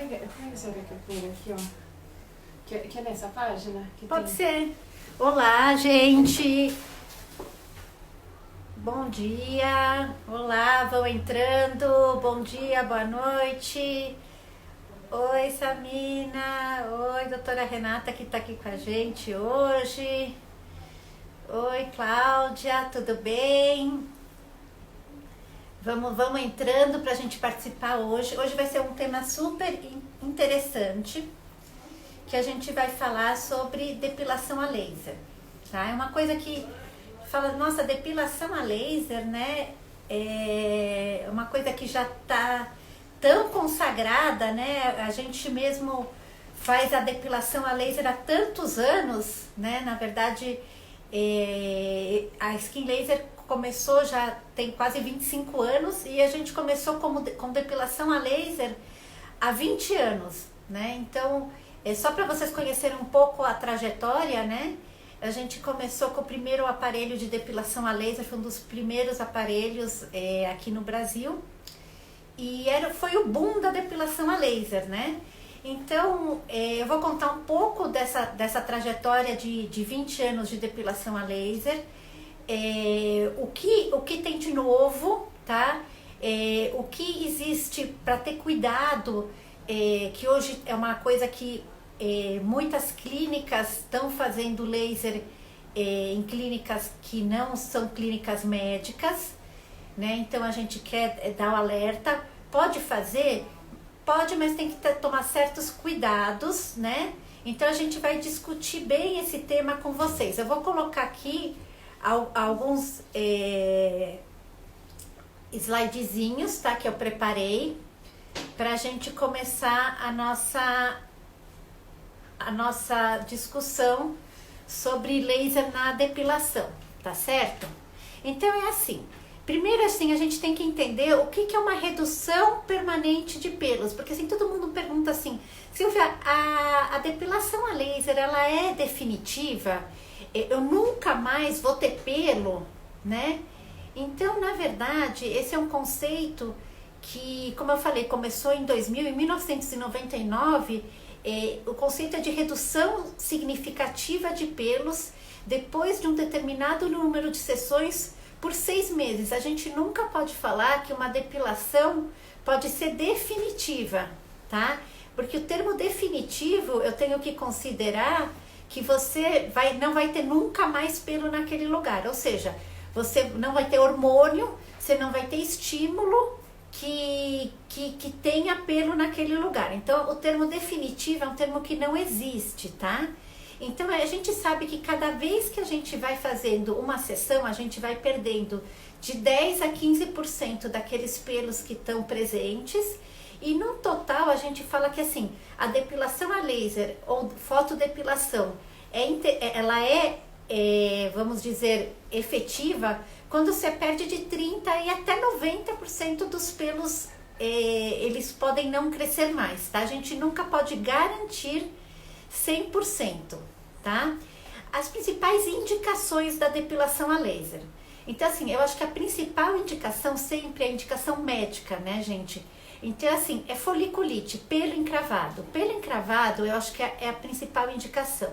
como é que você quer que eu ponha aqui, ó? Que é nessa página? Que Pode tem... ser. Olá, gente. Bom dia. Olá, vão entrando. Bom dia, boa noite. Oi, Samina. Oi, doutora Renata, que tá aqui com a gente hoje. Oi, Cláudia, tudo bem? Vamos entrando para a gente participar hoje. Hoje vai ser um tema super interessante, que a gente vai falar sobre depilação a laser, tá? É uma coisa que fala, nossa, depilação a laser, né? É uma coisa que já tá tão consagrada, né? A gente mesmo faz a depilação a laser há tantos anos, né? Na verdade, a Skin Laser começou já tem quase 25 anos e a gente começou com depilação a laser há 20 anos, né? Então, só para vocês conhecerem um pouco a trajetória, né? A gente começou com o primeiro aparelho de depilação a laser, foi um dos primeiros aparelhos aqui no Brasil. E foi o boom da depilação a laser, né? Então, eu vou contar um pouco dessa trajetória de 20 anos de depilação a laser, o que tem de novo, tá? O que existe para ter cuidado, que hoje é uma coisa que muitas clínicas estão fazendo laser em clínicas que não são clínicas médicas, né? Então a gente quer dar o alerta, pode fazer? Pode, mas tem que tomar certos cuidados, né? Então a gente vai discutir bem esse tema com vocês. Eu vou colocar aqui alguns slidezinhos, tá? Que eu preparei para a gente começar a nossa discussão sobre laser na depilação, tá certo? Então é assim. Primeiro, assim, a gente tem que entender o que é uma redução permanente de pelos, porque assim, todo mundo pergunta assim, Silvia, a depilação a laser, ela é definitiva? Eu nunca mais vou ter pelo, né? Então, na verdade, esse é um conceito que, como eu falei, começou em 1999, o conceito é de redução significativa de pelos depois de um determinado número de sessões por 6 meses. A gente nunca pode falar que uma depilação pode ser definitiva, tá? Porque o termo definitivo eu tenho que considerar que você não vai ter nunca mais pelo naquele lugar. Ou seja, você não vai ter hormônio, você não vai ter estímulo que tenha pelo naquele lugar. Então, o termo definitivo é um termo que não existe, tá? Então, a gente sabe que cada vez que a gente vai fazendo uma sessão, a gente vai perdendo de 10 a 15% daqueles pelos que estão presentes. E no total, a gente fala que assim, a depilação a laser ou fotodepilação, ela vamos dizer, efetiva quando você perde de 30% e até 90% dos pelos, eles podem não crescer mais, tá? A gente nunca pode garantir 100%, tá? As principais indicações da depilação a laser. Então, assim, eu acho que a principal indicação sempre é a indicação médica, né, gente? Então, assim, é foliculite, pelo encravado. Pelo encravado, eu acho que é a principal indicação.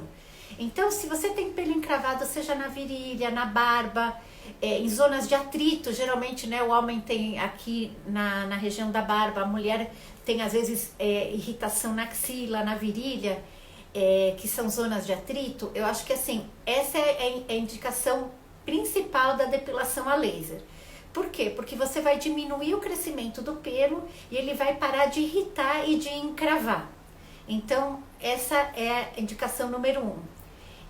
Então, se você tem pelo encravado, seja na virilha, na barba, em zonas de atrito, geralmente, né, o homem tem aqui na região da barba, a mulher tem, às vezes, irritação na axila, na virilha, que são zonas de atrito, eu acho que assim, essa é a indicação principal da depilação a laser. Por quê? Porque você vai diminuir o crescimento do pelo e ele vai parar de irritar e de encravar. Então, essa é a indicação número 1.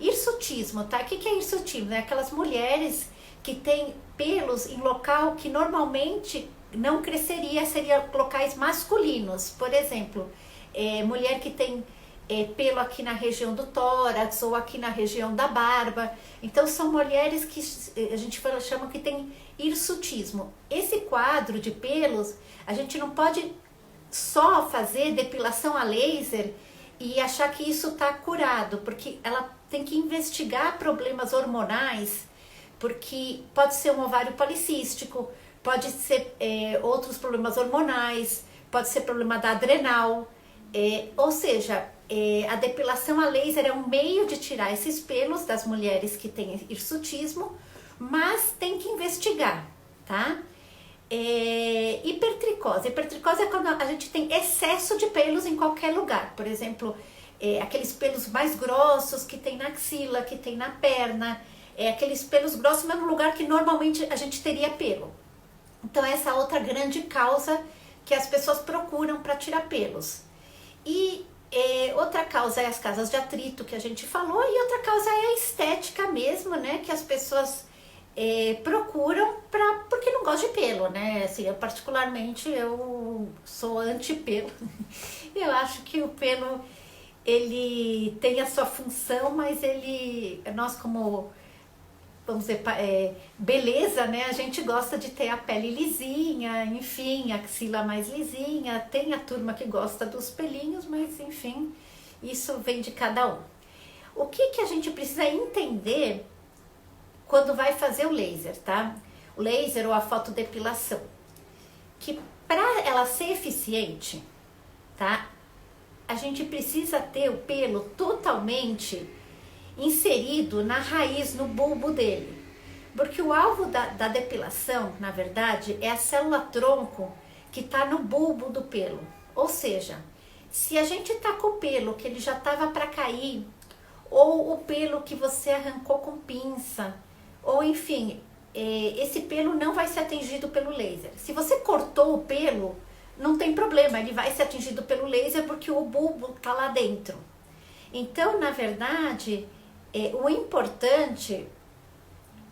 Hirsutismo, tá? O que é hirsutismo? É aquelas mulheres que têm pelos em local que normalmente não cresceria, seriam locais masculinos. Por exemplo, mulher que tem pelo aqui na região do tórax ou aqui na região da barba. Então são mulheres que a gente chama que tem hirsutismo. Esse quadro de pelos, a gente não pode só fazer depilação a laser e achar que isso está curado, porque ela tem que investigar problemas hormonais, porque pode ser um ovário policístico, pode ser outros problemas hormonais, pode ser problema da adrenal. Ou seja, a depilação a laser é um meio de tirar esses pelos das mulheres que têm hirsutismo, mas tem que investigar, tá? Hipertricose. Hipertricose é quando a gente tem excesso de pelos em qualquer lugar. Por exemplo, aqueles pelos mais grossos que tem na axila, que tem na perna, aqueles pelos grossos, mas no lugar que normalmente a gente teria pelo. Então essa é outra grande causa que as pessoas procuram para tirar pelos. E outra causa é as casas de atrito que a gente falou, e outra causa é a estética mesmo, né? Que as pessoas procuram porque não gostam de pelo, né? Assim, particularmente eu sou anti-pelo. Eu acho que o pelo, ele tem a sua função, mas nós como, vamos dizer, beleza, né? A gente gosta de ter a pele lisinha, enfim, a axila mais lisinha. Tem a turma que gosta dos pelinhos, mas enfim, isso vem de cada um. O que a gente precisa entender quando vai fazer o laser, tá? O laser ou a fotodepilação, que para ela ser eficiente, tá? A gente precisa ter o pelo totalmente inserido na raiz, no bulbo dele. Porque o alvo da depilação, na verdade, é a célula tronco que está no bulbo do pelo. Ou seja, se a gente tá com o pelo que ele já estava para cair, ou o pelo que você arrancou com pinça, ou enfim, esse pelo não vai ser atingido pelo laser. Se você cortou o pelo, não tem problema, ele vai ser atingido pelo laser porque o bulbo está lá dentro. Então, na verdade, o importante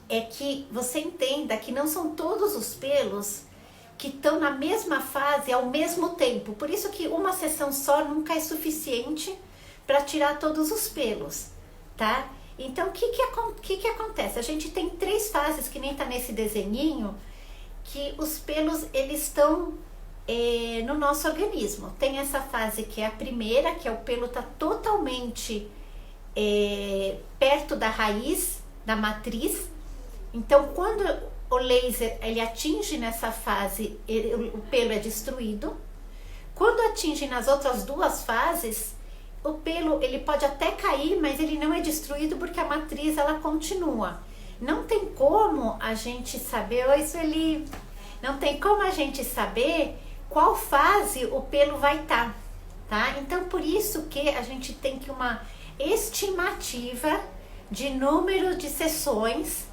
é que você entenda que não são todos os pelos que estão na mesma fase ao mesmo tempo. Por isso que uma sessão só nunca é suficiente para tirar todos os pelos, tá? Então, o que acontece? A gente tem 3 fases, que nem tá nesse desenhinho, que os pelos, eles estão no nosso organismo. Tem essa fase que é a primeira, que é o pelo tá totalmente perto da raiz, da matriz. Então, quando o laser ele atinge nessa fase, o pelo é destruído. Quando atinge nas outras 2 fases, o pelo ele pode até cair, mas ele não é destruído porque a matriz ela continua. Não tem como a gente saber, não tem como a gente saber qual fase o pelo vai estar, tá? Então por isso que a gente tem que uma estimativa de número de sessões,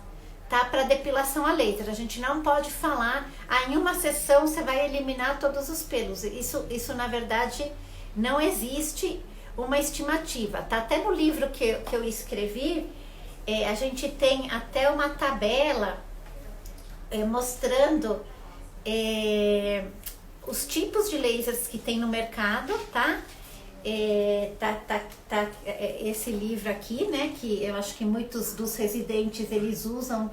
tá? Para depilação a laser. A gente não pode falar, em uma sessão você vai eliminar todos os pelos. Isso na verdade não existe uma estimativa, tá? Até no livro que eu escrevi, a gente tem até uma tabela mostrando os tipos de lasers que tem no mercado, tá? Esse livro aqui, né? Que eu acho que muitos dos residentes eles usam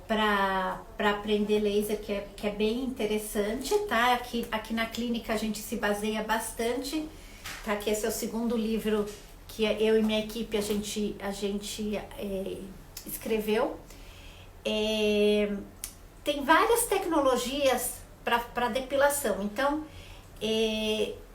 para aprender laser, que é bem interessante, tá? Aqui na clínica a gente se baseia bastante, tá? Que esse é o 2º livro que eu e minha equipe a gente escreveu. Tem várias tecnologias para depilação. Então,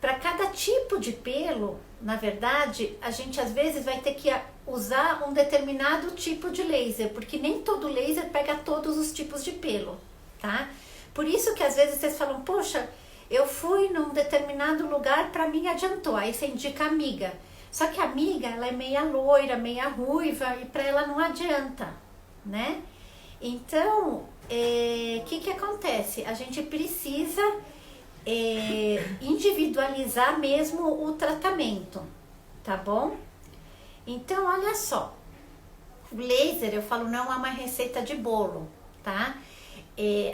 para cada tipo de pelo, na verdade, a gente às vezes vai ter que usar um determinado tipo de laser, porque nem todo laser pega todos os tipos de pelo, tá? Por isso que às vezes vocês falam, poxa, eu fui num determinado lugar, para mim adiantou, aí você indica a amiga. Só que a amiga, ela é meia loira, meia ruiva, e para ela não adianta, né? Então, que acontece? A gente precisa individualizar mesmo o tratamento, tá bom? Então, olha só, o laser, eu falo, não é uma receita de bolo, tá?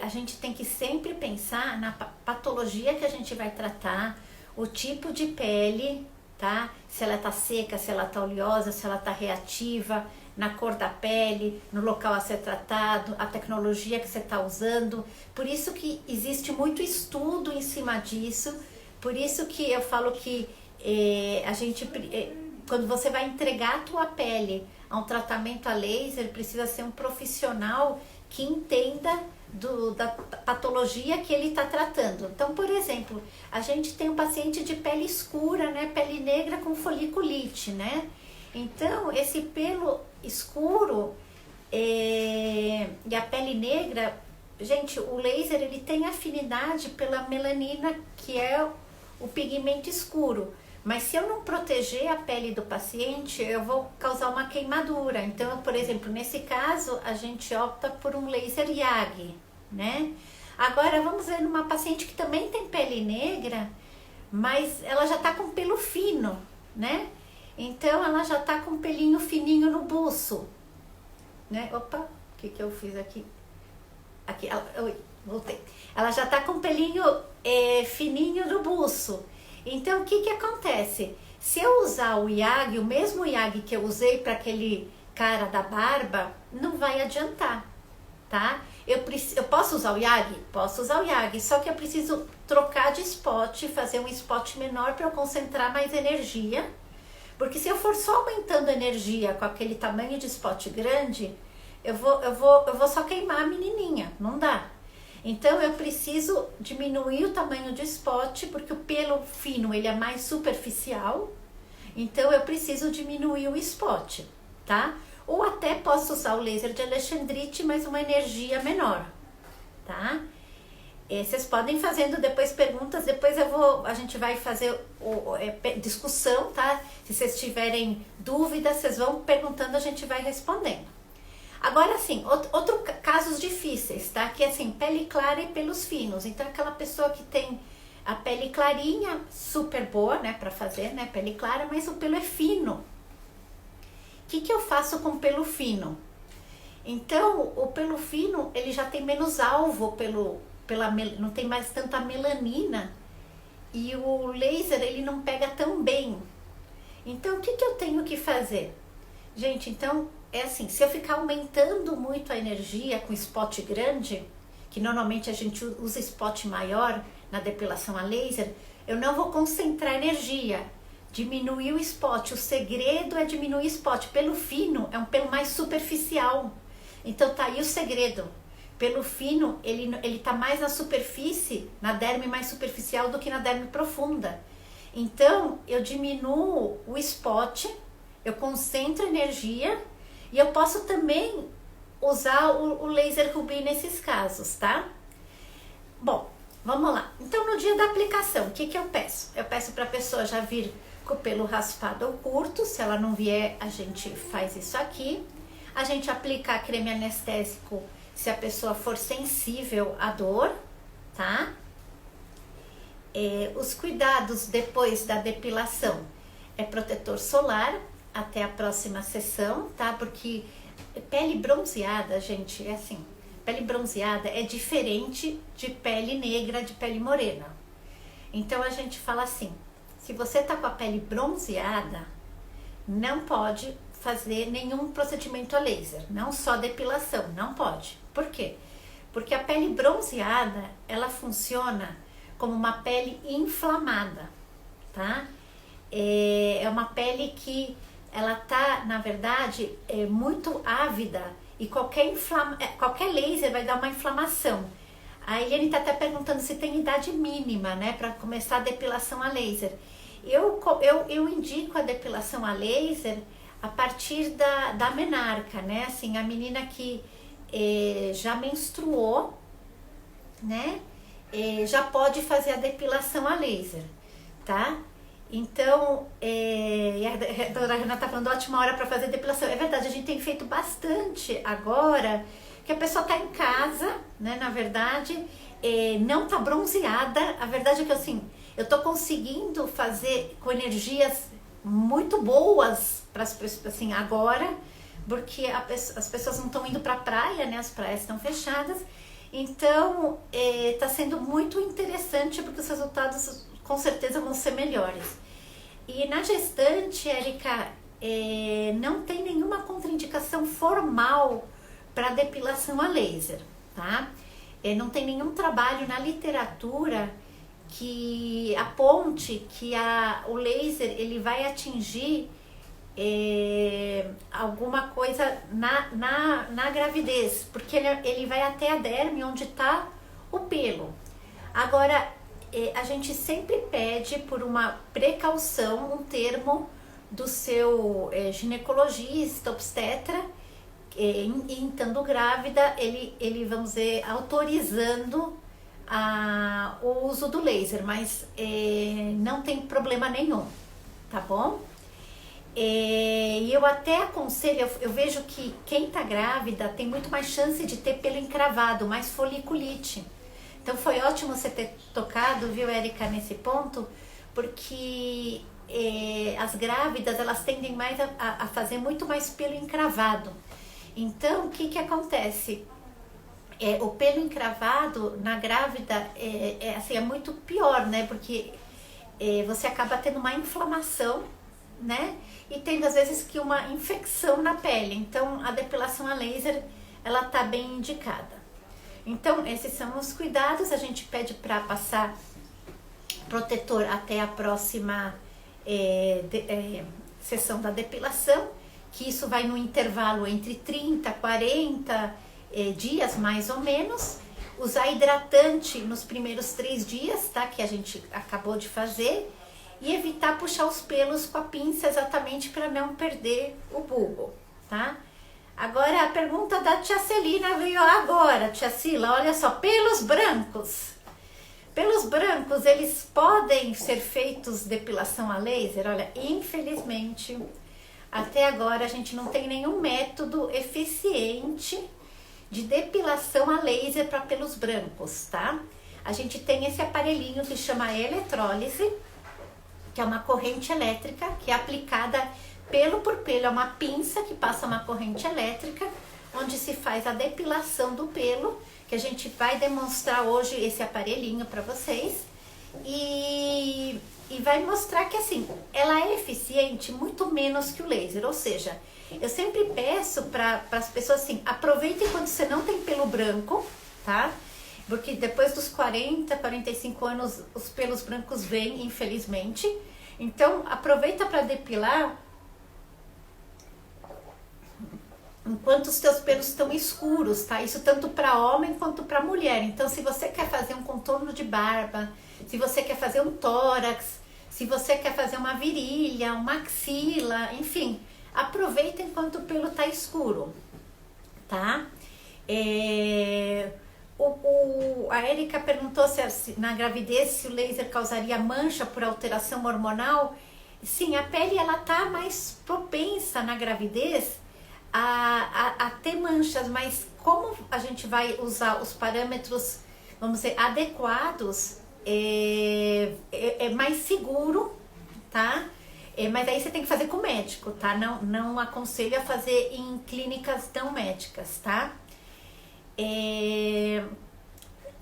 A gente tem que sempre pensar na patologia que a gente vai tratar, o tipo de pele, tá? Se ela tá seca, se ela tá oleosa, se ela tá reativa, na cor da pele, no local a ser tratado, a tecnologia que você está usando. Por isso que existe muito estudo em cima disso, por isso que eu falo que quando você vai entregar a tua pele a um tratamento a laser, precisa ser um profissional que entenda da patologia que ele está tratando. Então, por exemplo, a gente tem um paciente de pele escura, né? Pele negra com foliculite, né? Então, esse pelo escuro e a pele negra, gente, o laser ele tem afinidade pela melanina, que é o pigmento escuro. Mas se eu não proteger a pele do paciente, eu vou causar uma queimadura. Então, por exemplo, nesse caso, a gente opta por um laser YAG, né? Agora, vamos ver numa paciente que também tem pele negra, mas ela já tá com pelo fino, né? Então, ela já tá com um pelinho fininho no buço, né? Opa, o que eu fiz aqui? Aqui, oi, voltei. Ela já tá com um pelinho fininho no buço. Então, o que acontece? Se eu usar o YAG, o mesmo YAG que eu usei para aquele cara da barba, não vai adiantar, tá? Eu posso usar o YAG? Posso usar o YAG, só que eu preciso trocar de spot, fazer um spot menor para eu concentrar mais energia, porque se eu for só aumentando energia com aquele tamanho de spot grande, eu vou só queimar a menininha, não dá. Então, eu preciso diminuir o tamanho do spot, porque o pelo fino ele é mais superficial. Então, eu preciso diminuir o spot, tá? Ou até posso usar o laser de Alexandrite, mas uma energia menor, tá? Vocês podem fazendo depois perguntas, depois a gente vai fazer discussão, tá? Se vocês tiverem dúvidas, vocês vão perguntando, a gente vai respondendo. Agora, assim, outros casos difíceis, tá? Que é assim, pele clara e pelos finos. Então, aquela pessoa que tem a pele clarinha, super boa, né? Pra fazer, né? Pele clara, mas o pelo é fino. O que eu faço com pelo fino? Então, o pelo fino, ele já tem menos alvo, não tem mais tanta melanina. E o laser, ele não pega tão bem. Então, o que eu tenho que fazer? Gente, então... É assim, se eu ficar aumentando muito a energia com spot grande, que normalmente a gente usa spot maior na depilação a laser, eu não vou concentrar energia, diminuir o spot. O segredo é diminuir o spot. Pelo fino é um pelo mais superficial. Então tá aí o segredo. Pelo fino, ele tá mais na superfície, na derme mais superficial do que na derme profunda. Então, eu diminuo o spot, eu concentro energia. E eu posso também usar o laser Ruby nesses casos, tá? Bom, vamos lá. Então, no dia da aplicação, o que eu peço? Eu peço para a pessoa já vir com o pelo raspado ou curto. Se ela não vier, a gente faz isso aqui. A gente aplica creme anestésico se a pessoa for sensível à dor, tá? Os cuidados depois da depilação é protetor solar até a próxima sessão, tá? Porque pele bronzeada, gente, é assim, pele bronzeada é diferente de pele negra, de pele morena. Então, a gente fala assim, se você tá com a pele bronzeada, não pode fazer nenhum procedimento a laser, não só depilação, não pode. Por quê? Porque a pele bronzeada, ela funciona como uma pele inflamada, tá? É uma pele que ela tá, na verdade, muito ávida e qualquer laser vai dar uma inflamação. A Eliane tá até perguntando se tem idade mínima, né, para começar a depilação a laser. Eu indico a depilação a laser a partir da menarca, né, assim, a menina que já menstruou, né, já pode fazer a depilação a laser, tá? Então, a doutora Renata tá falando, ótima hora para fazer depilação. É verdade, a gente tem feito bastante agora, que a pessoa tá em casa, né, na verdade, não tá bronzeada. A verdade é que, assim, eu tô conseguindo fazer com energias muito boas para as pessoas, assim, agora, porque as pessoas não estão indo para a praia, né, as praias estão fechadas. Então, tá sendo muito interessante, porque os resultados com certeza vão ser melhores. E na gestante, Érica, não tem nenhuma contraindicação formal para depilação a laser, tá? Não tem nenhum trabalho na literatura que aponte que o laser ele vai atingir alguma coisa na gravidez, porque ele vai até a derme onde está o pelo. Agora, a gente sempre pede por uma precaução um termo do seu ginecologista, obstetra, estando grávida, ele vamos dizer, autorizando o uso do laser, mas não tem problema nenhum, tá bom? E eu até aconselho, eu vejo que quem tá grávida tem muito mais chance de ter pelo encravado, mais foliculite. Então foi ótimo você ter tocado, viu, Érica, nesse ponto, porque as grávidas, elas tendem mais a fazer muito mais pelo encravado. Então, o que acontece? O pelo encravado na grávida assim, é muito pior, né? Porque você acaba tendo uma inflamação, né? E tendo às vezes que uma infecção na pele. Então, a depilação a laser, ela tá bem indicada. Então, esses são os cuidados. A gente pede para passar protetor até a próxima sessão da depilação, que isso vai no intervalo entre 30, 40 dias, mais ou menos. Usar hidratante nos primeiros 3 dias, tá? Que a gente acabou de fazer. E evitar puxar os pelos com a pinça exatamente para não perder o bulbo, tá? Agora, a pergunta da tia Celina veio agora, tia Cila, olha só, pelos brancos. Pelos brancos, eles podem ser feitos depilação a laser? Olha, infelizmente, até agora a gente não tem nenhum método eficiente de depilação a laser para pelos brancos, tá? A gente tem esse aparelhinho que chama eletrólise, que é uma corrente elétrica que é aplicada pelo por pelo, é uma pinça que passa uma corrente elétrica, onde se faz a depilação do pelo, que a gente vai demonstrar hoje esse aparelhinho para vocês, e vai mostrar que assim, ela é eficiente muito menos que o laser, ou seja, eu sempre peço para as pessoas assim, aproveitem quando você não tem pelo branco, tá? Porque depois dos 40, 45 anos, os pelos brancos vêm, infelizmente. Então, aproveita para depilar enquanto os teus pelos estão escuros, tá? Isso tanto para homem quanto para mulher. Então, se você quer fazer um contorno de barba, se você quer fazer um tórax, se você quer fazer uma virilha, uma axila, enfim, aproveita enquanto o pelo tá escuro, tá? A Érica perguntou se na gravidez se o laser causaria mancha por alteração hormonal. Sim, a pele ela tá mais propensa na gravidez a ter manchas, mas como a gente vai usar os parâmetros, vamos dizer, adequados, é mais seguro, tá? Mas aí você tem que fazer com o médico, tá? Não aconselho a fazer em clínicas não médicas, tá? E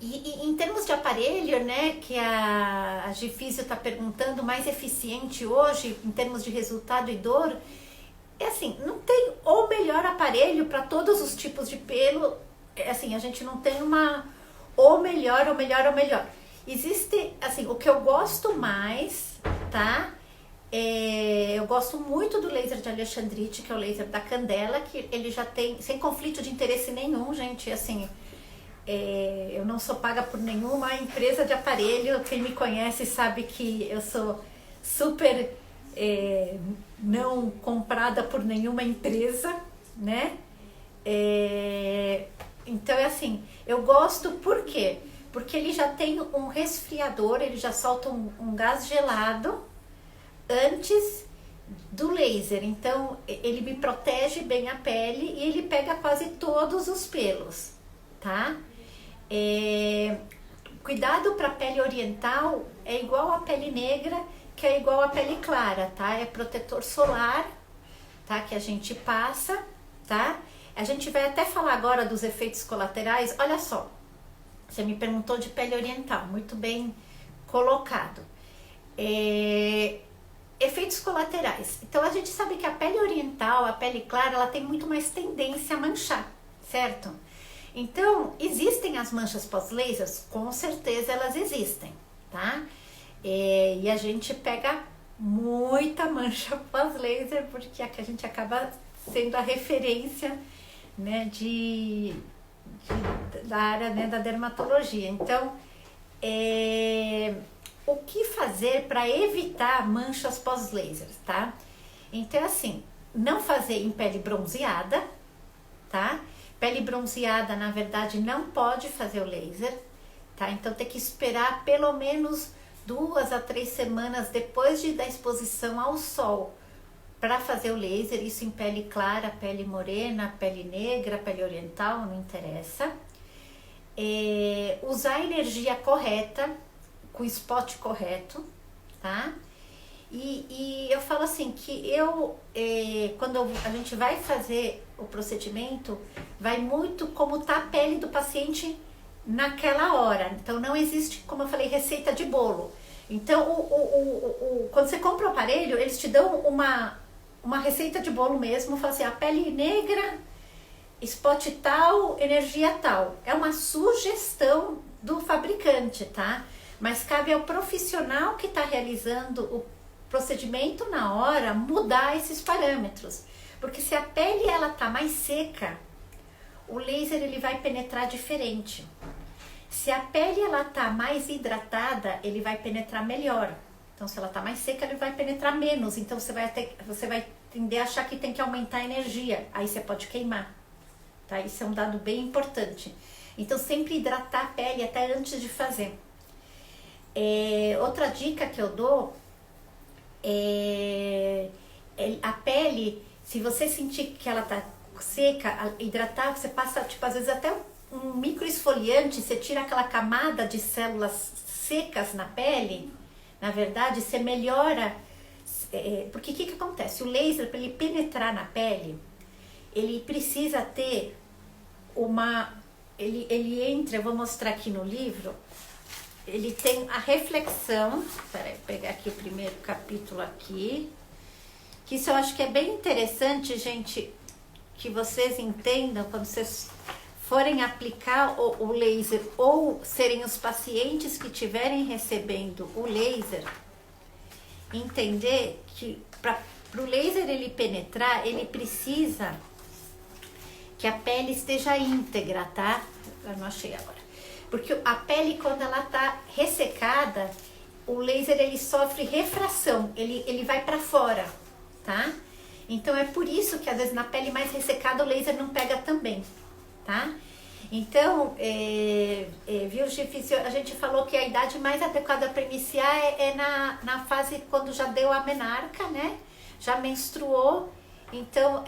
em termos de aparelho, né, que a Gifísio está perguntando, mais eficiente hoje, em termos de resultado e dor, assim, não tem o melhor aparelho para todos os tipos de pelo, assim, a gente não tem o melhor. Existe, assim, o que eu gosto mais, tá? Eu gosto muito do laser de Alexandrite, que é o laser da Candela, que ele já tem, sem conflito de interesse nenhum, gente, assim, eu não sou paga por nenhuma empresa de aparelho, quem me conhece sabe que eu sou super não comprada por nenhuma empresa, né? Então, assim, eu gosto por quê? Porque ele já tem um resfriador, ele já solta um gás gelado antes do laser, então ele me protege bem a pele e ele pega quase todos os pelos, tá? Cuidado para a pele oriental é igual a pele negra, que é igual a pele clara, tá? É protetor solar, tá? Que a gente passa, tá? A gente vai até falar agora dos efeitos colaterais. Olha só, você me perguntou de pele oriental, muito bem colocado. Efeitos colaterais. Então a gente sabe que a pele oriental, a pele clara, ela tem muito mais tendência a manchar, certo? Então, existem as manchas pós-lasers? Com certeza elas existem, tá? E a gente pega muita mancha pós-laser, porque a gente acaba sendo a referência, né, da área, né, da dermatologia. Então, o que fazer para evitar manchas pós-laser, tá? Então, assim, não fazer em pele bronzeada, tá? Pele bronzeada, na verdade, não pode fazer o laser, tá? Então, tem que esperar pelo menos 2 a 3 semanas depois da exposição ao sol para fazer o laser. Isso em pele clara, pele morena, pele negra, pele oriental, não interessa. Usar a energia correta, com o spot correto, tá? E eu falo assim, que quando a gente vai fazer o procedimento, vai muito como tá a pele do paciente naquela hora. Então, não existe, como eu falei, receita de bolo. Então, quando você compra o aparelho, eles te dão uma receita de bolo mesmo, fala assim, a pele negra, spot tal, energia tal. É uma sugestão do fabricante, tá? Mas cabe ao profissional que está realizando o procedimento na hora mudar esses parâmetros. Porque se a pele ela tá mais seca, o laser ele vai penetrar diferente. Se a pele ela tá mais hidratada, ele vai penetrar melhor. Então, se ela tá mais seca, ele vai penetrar menos. Então, você vai tender a achar que tem que aumentar a energia. Aí você pode queimar. Tá? Isso é um dado bem importante. Então, sempre hidratar a pele até antes de fazer. Outra dica que eu dou a pele, se você sentir que ela tá seca, hidratar, você passa, tipo, às vezes até um microesfoliante, você tira aquela camada de células secas na pele, na verdade, você melhora, porque o que acontece? O laser, para ele penetrar na pele, ele precisa ter ele entra, eu vou mostrar aqui no livro, ele tem a reflexão, peraí, vou pegar aqui o primeiro capítulo aqui, que isso eu acho que é bem interessante, gente, que vocês entendam quando vocês forem aplicar o laser ou serem os pacientes que estiverem recebendo o laser, entender que para o laser ele penetrar, ele precisa que a pele esteja íntegra, tá? Eu não achei agora. Porque a pele, quando ela tá ressecada, o laser ele sofre refração, ele vai para fora, tá? Então é por isso que às vezes na pele mais ressecada o laser não pega também, tá? Então, viu, a gente falou que a idade mais adequada para iniciar é na fase quando já deu a menarca, né? Já menstruou, então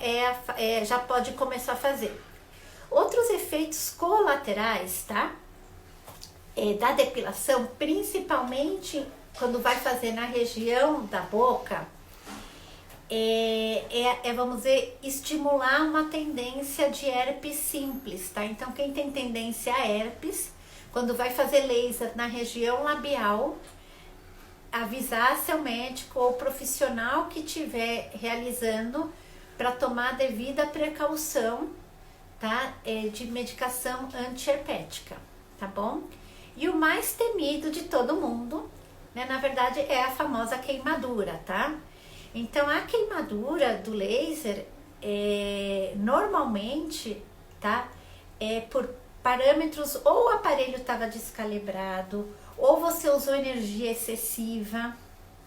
já pode começar a fazer. Outros efeitos colaterais, tá? Da depilação, principalmente quando vai fazer na região da boca, vamos dizer, estimular uma tendência de herpes simples, tá? Então, quem tem tendência a herpes, quando vai fazer laser na região labial, avisar seu médico ou profissional que estiver realizando para tomar a devida precaução, tá? De medicação antiherpética, tá bom? E o mais temido de todo mundo, né, na verdade, é a famosa queimadura, tá? Então, a queimadura do laser, normalmente, tá? Por parâmetros, ou o aparelho estava descalibrado, ou você usou energia excessiva,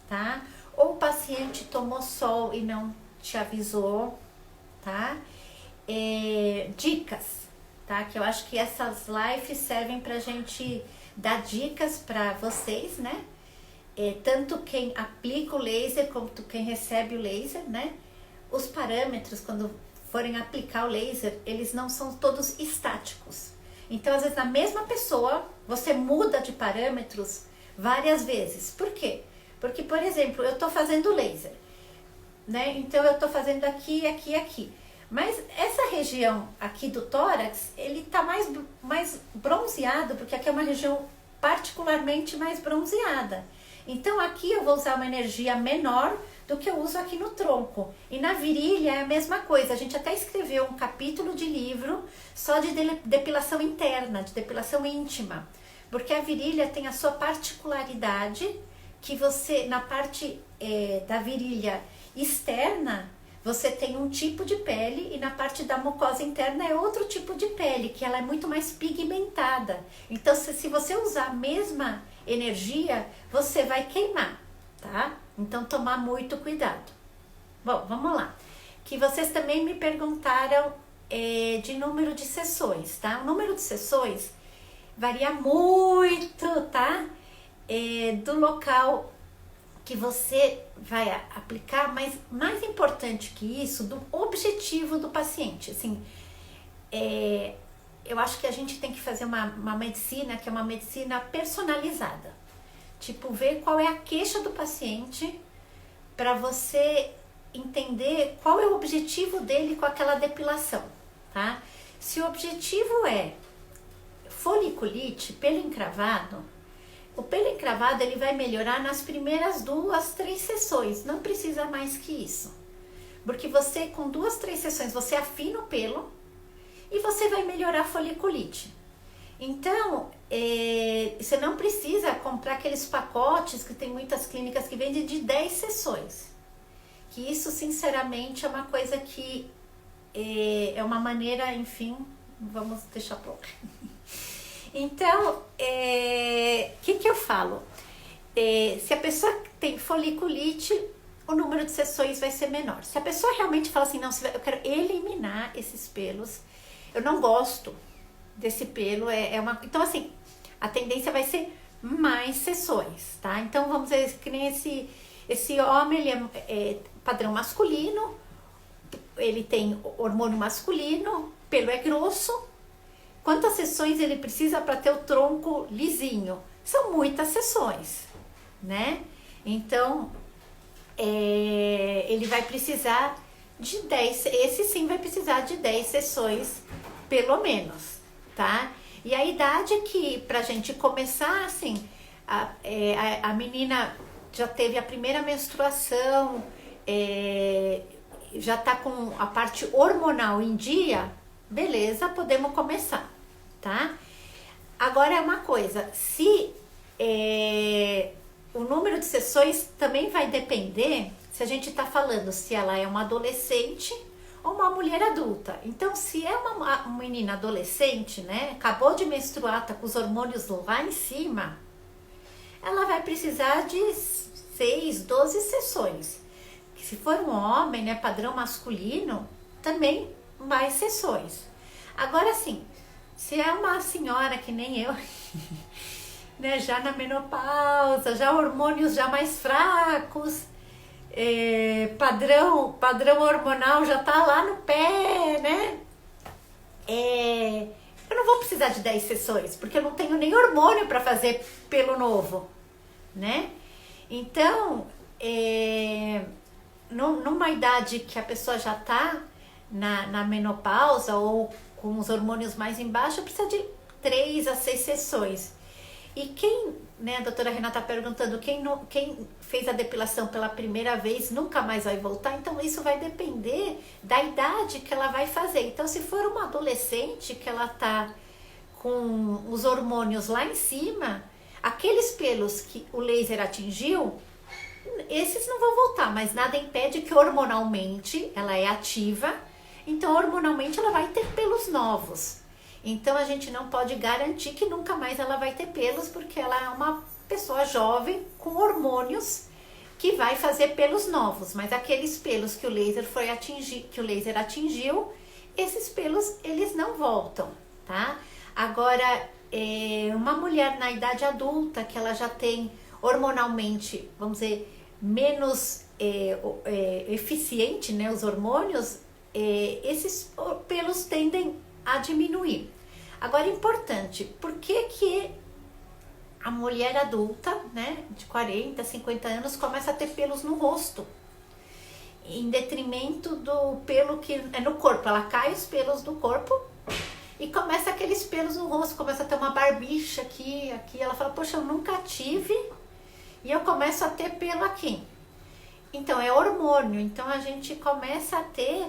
tá? Ou o paciente tomou sol e não te avisou, tá? Dicas, tá? Que eu acho que essas lives servem pra gente dar dicas para vocês, né? Tanto quem aplica o laser quanto quem recebe o laser, né? Os parâmetros, quando forem aplicar o laser, eles não são todos estáticos. Então, às vezes, na mesma pessoa, você muda de parâmetros várias vezes. Por quê? Porque, por exemplo, eu tô fazendo laser, né? Então, eu tô fazendo aqui, aqui, aqui. Mas essa região aqui do tórax, ele tá mais bronzeado, porque aqui é uma região particularmente mais bronzeada. Então, aqui eu vou usar uma energia menor do que eu uso aqui no tronco. E na virilha é a mesma coisa. A gente até escreveu um capítulo de livro só de depilação interna, de depilação íntima. Porque a virilha tem a sua particularidade, que você, na parte da virilha externa, você tem um tipo de pele e na parte da mucosa interna é outro tipo de pele, que ela é muito mais pigmentada. Então, se você usar a mesma energia, você vai queimar, tá? Então, tomar muito cuidado. Bom, vamos lá. Que vocês também me perguntaram de número de sessões, tá? O número de sessões varia muito, tá? Do local que você vai aplicar, mas mais importante que isso, do objetivo do paciente. Assim, eu acho que a gente tem que fazer uma medicina que é uma medicina personalizada. Tipo, ver qual é a queixa do paciente para você entender qual é o objetivo dele com aquela depilação, tá? Se o objetivo é foliculite, pelo encravado, o pelo encravado ele vai melhorar nas primeiras 2, 3 sessões, não precisa mais que isso. Porque você, com 2, 3 sessões, você afina o pelo e você vai melhorar a foliculite. Então, você não precisa comprar aqueles pacotes que tem muitas clínicas que vendem de 10 sessões. Que isso, sinceramente, é uma coisa que é uma maneira, enfim, vamos deixar para lá. Então, o que eu falo? Se a pessoa tem foliculite, o número de sessões vai ser menor. Se a pessoa realmente fala assim, não, eu quero eliminar esses pelos, eu não gosto desse pelo, então assim, a tendência vai ser mais sessões, tá? Então, vamos dizer que nem esse homem, ele é padrão masculino, ele tem hormônio masculino, pelo é grosso. Quantas sessões ele precisa para ter o tronco lisinho? São muitas sessões, né? Então, ele vai precisar de 10, esse sim vai precisar de 10 sessões, pelo menos, tá? E a idade que, pra gente começar, assim, a menina já teve a primeira menstruação, já tá com a parte hormonal em dia, beleza, podemos começar, tá? Agora é uma coisa, se o número de sessões também vai depender se a gente tá falando se ela é uma adolescente ou uma mulher adulta. Então, se é uma menina adolescente, né, acabou de menstruar, tá com os hormônios lá em cima, ela vai precisar de 6, 12 sessões. Se for um homem, né, padrão masculino, também mais sessões. Agora sim, se é uma senhora que nem eu, né, já na menopausa, já hormônios já mais fracos, padrão hormonal já tá lá no pé, né? Eu não vou precisar de 10 sessões, porque eu não tenho nem hormônio para fazer pelo novo, né? Então, numa idade que a pessoa já tá na menopausa ou com os hormônios mais embaixo, precisa de 3 a 6 sessões. E quem, né, a doutora Renata tá perguntando, quem fez a depilação pela primeira vez nunca mais vai voltar, então isso vai depender da idade que ela vai fazer. Então, se for uma adolescente que ela tá com os hormônios lá em cima, aqueles pelos que o laser atingiu, esses não vão voltar, mas nada impede que hormonalmente ela é ativa, então hormonalmente ela vai ter pelos novos. Então a gente não pode garantir que nunca mais ela vai ter pelos, porque ela é uma pessoa jovem com hormônios que vai fazer pelos novos, mas aqueles pelos que o laser atingiu, esses pelos eles não voltam, tá? Agora, uma mulher na idade adulta que ela já tem hormonalmente, vamos dizer, menos eficiente, né, os hormônios, esses pelos tendem a diminuir. Agora, importante, por que a mulher adulta, né, de 40, 50 anos, começa a ter pelos no rosto, em detrimento do pelo que é no corpo? Ela cai os pelos do corpo e começa aqueles pelos no rosto, começa a ter uma barbicha aqui, ela fala, poxa, eu nunca tive e eu começo a ter pelo aqui. Então, é hormônio, então a gente começa a ter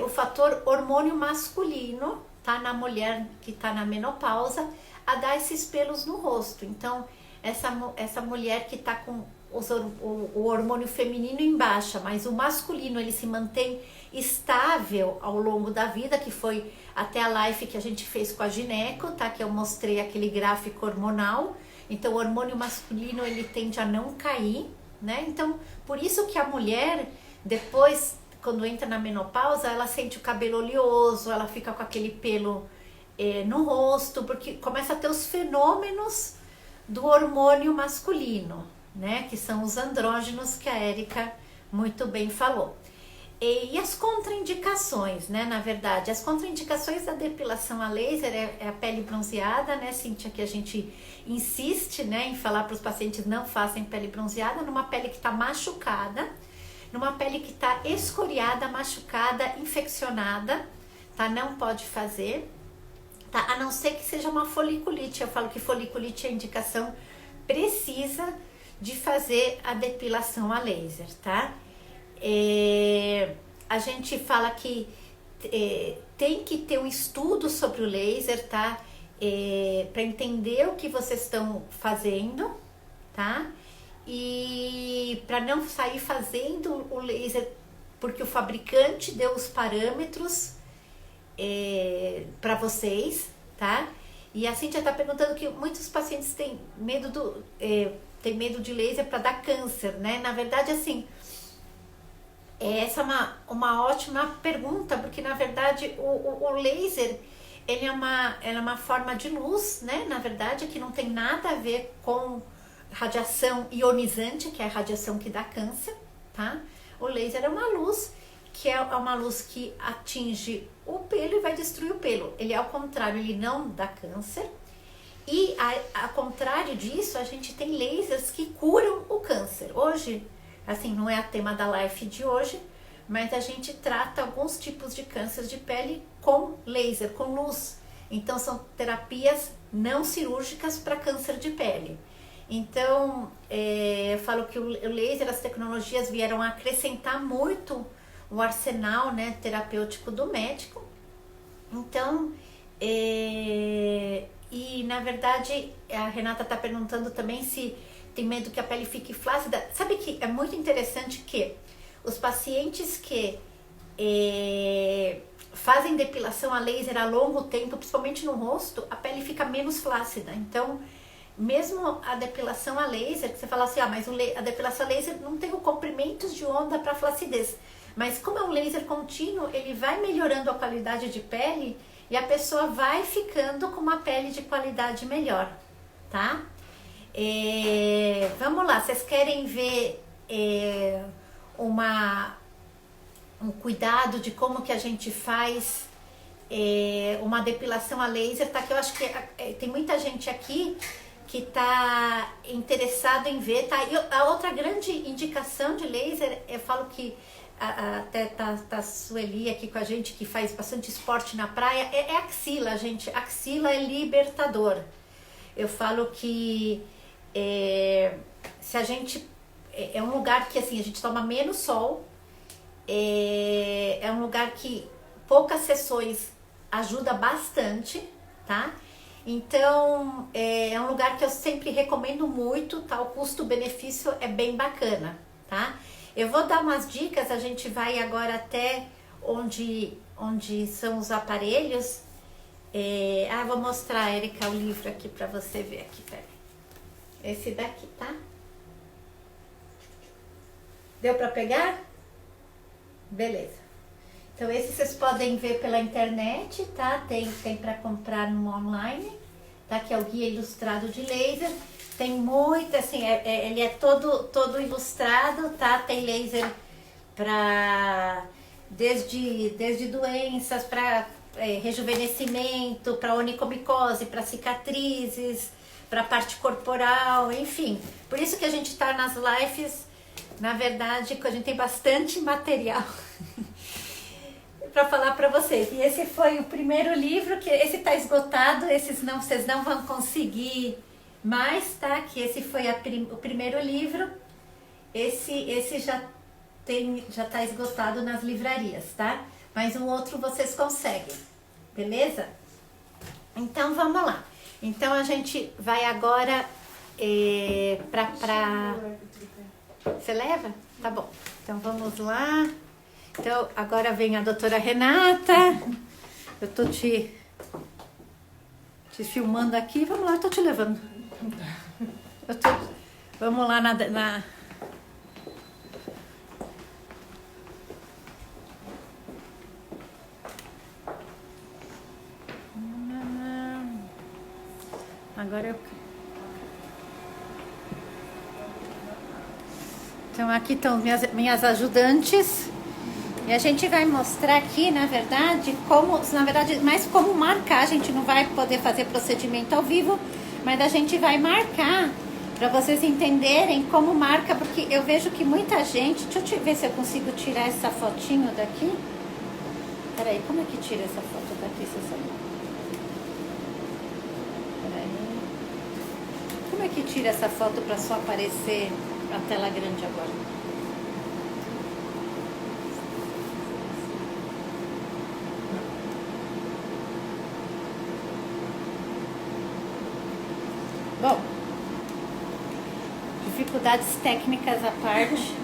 o fator hormônio masculino, tá, na mulher que está na menopausa, a dar esses pelos no rosto. Então, essa mulher que está com o hormônio feminino em baixa, mas o masculino ele se mantém estável ao longo da vida, que foi até a live que a gente fez com a gineco, tá? Que eu mostrei aquele gráfico hormonal. Então o hormônio masculino ele tende a não cair, né? Então por isso que a mulher depois, quando entra na menopausa, ela sente o cabelo oleoso, ela fica com aquele pelo no rosto, porque começa a ter os fenômenos do hormônio masculino, né? Que são os andrógenos que a Érica muito bem falou. E as contraindicações, né? Na verdade, as contraindicações da depilação a laser é a pele bronzeada, né, Cíntia? Que a gente insiste, né, em falar para os pacientes não façam pele bronzeada, numa pele que está machucada, numa pele que está escoriada, machucada, infeccionada, tá? Não pode fazer, tá? A não ser que seja uma foliculite. Eu falo que foliculite é indicação precisa de fazer a depilação a laser, tá? A gente fala que tem que ter um estudo sobre o laser, tá? Para entender o que vocês estão fazendo, tá? E para não sair fazendo o laser porque o fabricante deu os parâmetros para vocês, tá? E a Cíntia tá perguntando que muitos pacientes têm medo de laser para dar câncer, né? Na verdade, assim, essa é uma ótima pergunta, porque na verdade o laser ele é uma forma de luz, né? Na verdade, que não tem nada a ver com radiação ionizante, que é a radiação que dá câncer, tá? O laser é uma luz que é uma luz que atinge o pelo e vai destruir o pelo. Ele, ao contrário, ele não dá câncer. E ao contrário disso, a gente tem lasers que curam o câncer. Hoje, assim, não é o tema da live de hoje, mas a gente trata alguns tipos de câncer de pele com laser, com luz. Então, são terapias não cirúrgicas para câncer de pele. Então, eu falo que o laser, as tecnologias vieram a acrescentar muito o arsenal, né, terapêutico do médico. Então, e na verdade, a Renata está perguntando também se tem medo que a pele fique flácida. Sabe que é muito interessante que os pacientes que fazem depilação a laser a longo tempo, principalmente no rosto, a pele fica menos flácida. Então, mesmo a depilação a laser, que você fala assim, mas a depilação a laser não tem o comprimentos de onda para flacidez. Mas como é um laser contínuo, ele vai melhorando a qualidade de pele e a pessoa vai ficando com uma pele de qualidade melhor, tá? Vamos lá, vocês querem ver um cuidado de como que a gente faz uma depilação a laser, tá? Que eu acho que tem muita gente aqui que tá interessado em ver, tá? E a outra grande indicação de laser, eu falo que até tá a Sueli aqui com a gente, que faz bastante esporte na praia, é axila, gente. Axila é libertador. Eu falo que se a gente... É um lugar que, assim, a gente toma menos sol, é um lugar que poucas sessões ajuda bastante, tá? Então, é um lugar que eu sempre recomendo muito, tá? O custo-benefício é bem bacana, tá? Eu vou dar umas dicas, a gente vai agora até onde são os aparelhos. Vou mostrar, Érica, o livro aqui pra você ver aqui, peraí. Esse daqui, tá? Deu pra pegar? Beleza. Então, esse vocês podem ver pela internet, tá? Tem pra comprar no online, tá? Que é o Guia Ilustrado de Laser. Tem muito, assim, ele é todo ilustrado, tá? Tem laser para desde doenças, para rejuvenescimento, para onicomicose, para cicatrizes, para parte corporal, enfim. Por isso que a gente tá nas lives, na verdade, que a gente tem bastante material para falar para vocês. E esse foi o primeiro livro, que esse tá esgotado, vocês não vão conseguir mais, tá? Que esse foi o primeiro livro. Esse já tá esgotado nas livrarias, tá? Mas o outro vocês conseguem, beleza? Então vamos lá. Então a gente vai agora Você leva? Tá bom. Então vamos lá. Então agora vem a doutora Renata. Eu tô te filmando aqui. Vamos lá, eu tô te levando. Vamos lá na... Agora eu... Então aqui estão minhas ajudantes. E a gente vai mostrar aqui, na verdade, mais como marcar. A gente não vai poder fazer procedimento ao vivo, mas a gente vai marcar para vocês entenderem como marca, porque eu vejo que muita gente... Deixa eu ver se eu consigo tirar essa fotinho daqui. Peraí, como é que tira essa foto daqui, você sabe? Peraí. Como é que tira essa foto para só aparecer a tela grande agora? Bom, dificuldades técnicas à parte,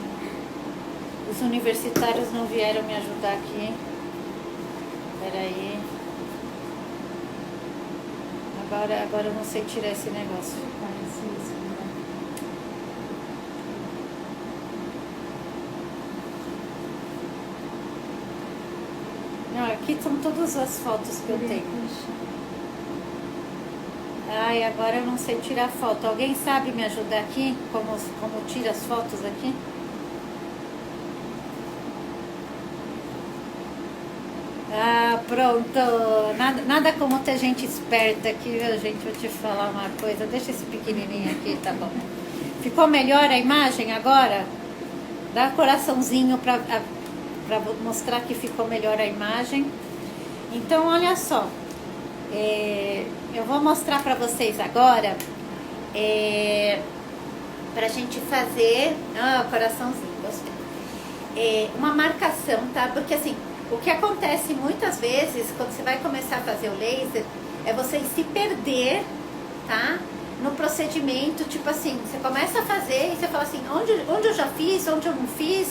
os universitários não vieram me ajudar aqui. Peraí. Agora eu não sei tirar esse negócio. Não, aqui são todas as fotos que eu tenho. Ai, agora eu não sei tirar foto. Alguém sabe me ajudar aqui? Como tira as fotos aqui? Ah, pronto. Nada como ter gente esperta aqui, viu, gente? Vou te falar uma coisa. Deixa esse pequenininho aqui, tá bom. Ficou melhor a imagem agora? Dá coraçãozinho pra mostrar que ficou melhor a imagem. Então, olha só. Eu vou mostrar para vocês agora para a gente fazer coraçãozinho, gostei. Uma marcação, tá? Porque assim, o que acontece muitas vezes quando você vai começar a fazer o laser é você se perder, tá? No procedimento, tipo assim, você começa a fazer e você fala assim, onde eu já fiz, onde eu não fiz,